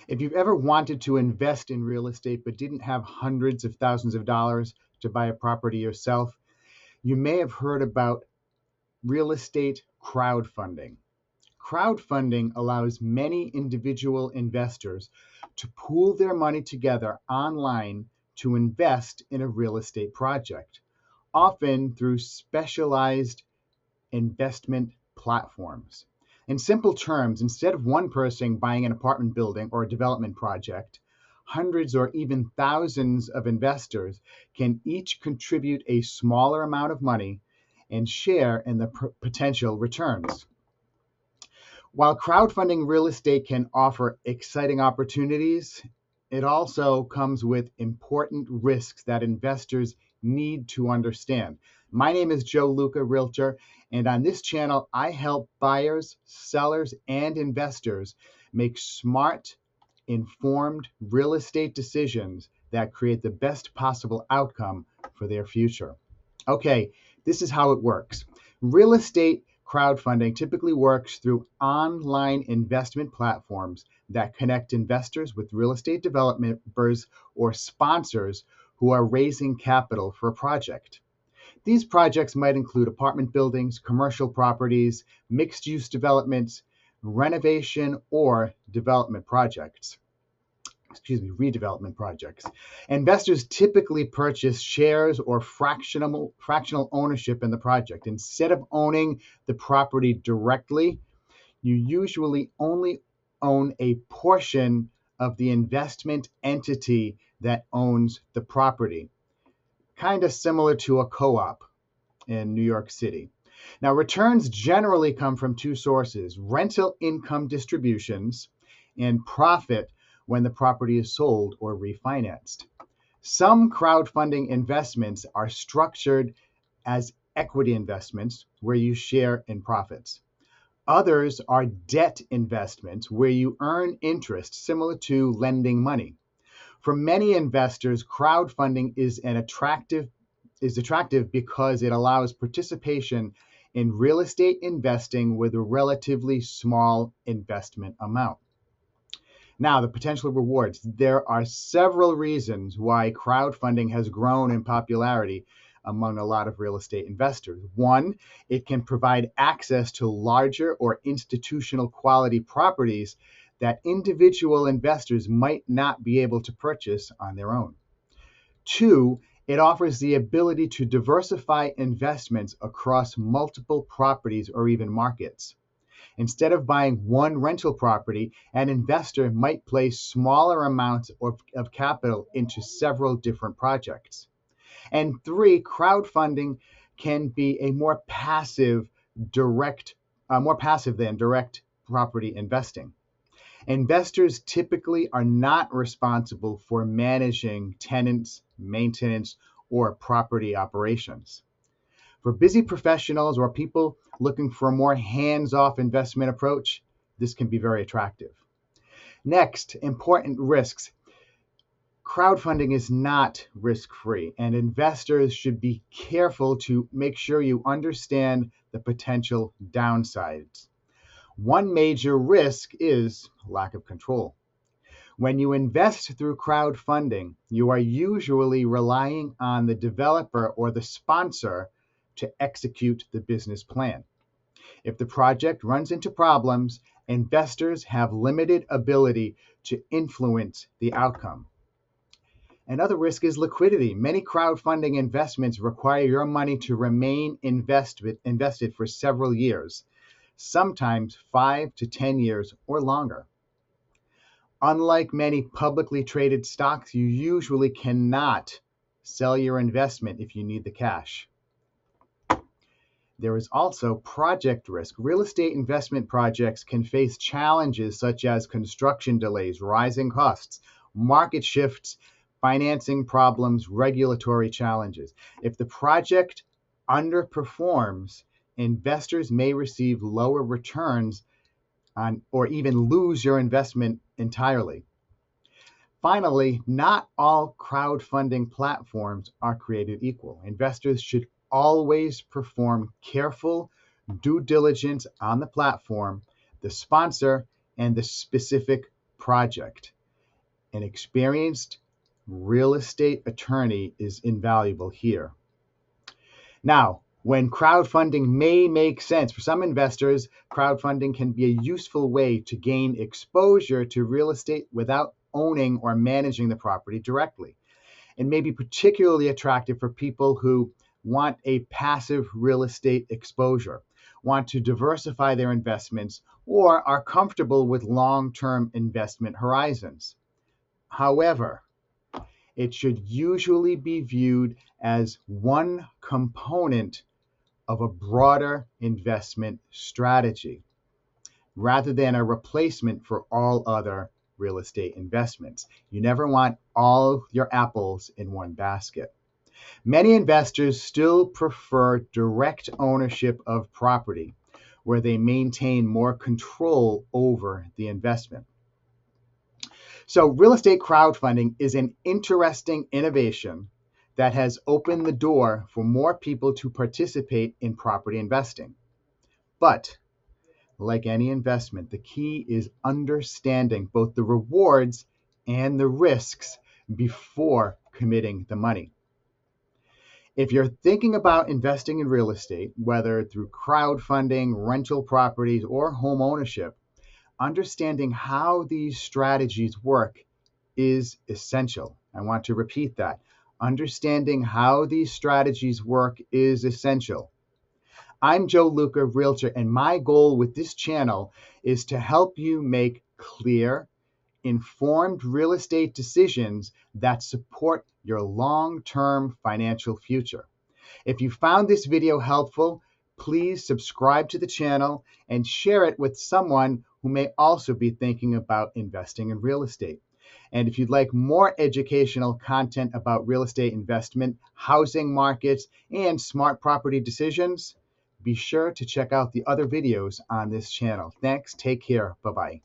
If you've ever wanted to invest in real estate but didn't have hundreds of thousands of dollars to buy a property yourself, you may have heard about real estate crowdfunding. Crowdfunding allows many individual investors to pool their money together online to invest in a real estate project, often through specialized investment platforms. In simple terms, instead of one person buying an apartment building or a development project, hundreds or even thousands of investors can each contribute a smaller amount of money and share in the potential returns. While crowdfunding real estate can offer exciting opportunities, it also comes with important risks that investors need to understand. My name is Joe Luca, Realtor, and on this channel, I help buyers, sellers, and investors make smart, informed real estate decisions that create the best possible outcome for their future. Okay, this is how it works. Real estate crowdfunding typically works through online investment platforms that connect investors with real estate developers or sponsors who are raising capital for a project. These projects might include apartment buildings, commercial properties, mixed-use developments, renovation, or development projects. Redevelopment projects. Investors typically purchase shares or fractional ownership in the project. Instead of owning the property directly, you usually only own a portion of the investment entity that owns the property, kind of similar to a co-op in New York City. Now, returns generally come from two sources: rental income distributions and profit when the property is sold or refinanced. Some crowdfunding investments are structured as equity investments where you share in profits. Others are debt investments where you earn interest, similar to lending money. For many investors, crowdfunding is attractive because it allows participation in real estate investing with a relatively small investment amount. Now, the potential rewards. There are several reasons why crowdfunding has grown in popularity among a lot of real estate investors. One, it can provide access to larger or institutional quality properties that individual investors might not be able to purchase on their own. Two, it offers the ability to diversify investments across multiple properties or even markets. Instead of buying one rental property, an investor might place smaller amounts of capital into several different projects. And three, crowdfunding can be a more passive than direct property investing. Investors typically are not responsible for managing tenants, maintenance, or property operations. For busy professionals or people looking for a more hands-off investment approach, this can be very attractive. Next, important risks. Crowdfunding is not risk-free, and investors should be careful to make sure you understand the potential downsides. One major risk is lack of control. When you invest through crowdfunding, you are usually relying on the developer or the sponsor to execute the business plan. If the project runs into problems, investors have limited ability to influence the outcome. Another risk is liquidity. Many crowdfunding investments require your money to remain invested for several years, sometimes 5 to 10 years or longer. Unlike many publicly traded stocks, you usually cannot sell your investment if you need the cash. There is also project risk. Real estate investment projects can face challenges such as construction delays, rising costs, market shifts, financing problems, regulatory challenges. If the project underperforms, investors may receive lower returns or even lose your investment entirely. Finally, not all crowdfunding platforms are created equal. Investors should always perform careful due diligence on the platform, the sponsor, and the specific project. An experienced real estate attorney is invaluable here. Now, when crowdfunding may make sense, for some investors, crowdfunding can be a useful way to gain exposure to real estate without owning or managing the property directly. It may be particularly attractive for people who want a passive real estate exposure, want to diversify their investments, or are comfortable with long-term investment horizons. However, it should usually be viewed as one component of a broader investment strategy rather than a replacement for all other real estate investments. You never want all your apples in one basket. Many investors still prefer direct ownership of property, where they maintain more control over the investment. So, real estate crowdfunding is an interesting innovation that has opened the door for more people to participate in property investing. But, like any investment, the key is understanding both the rewards and the risks before committing the money. If you're thinking about investing in real estate, whether through crowdfunding, rental properties, or home ownership, understanding how these strategies work is essential. I want to repeat that. Understanding how these strategies work is essential. I'm Joe Luca, Realtor, and my goal with this channel is to help you make clear, informed real estate decisions that support your long-term financial future. If you found this video helpful, please subscribe to the channel and share it with someone who may also be thinking about investing in real estate. And if you'd like more educational content about real estate investment, housing markets, and smart property decisions, be sure to check out the other videos on this channel. Thanks, take care, bye-bye.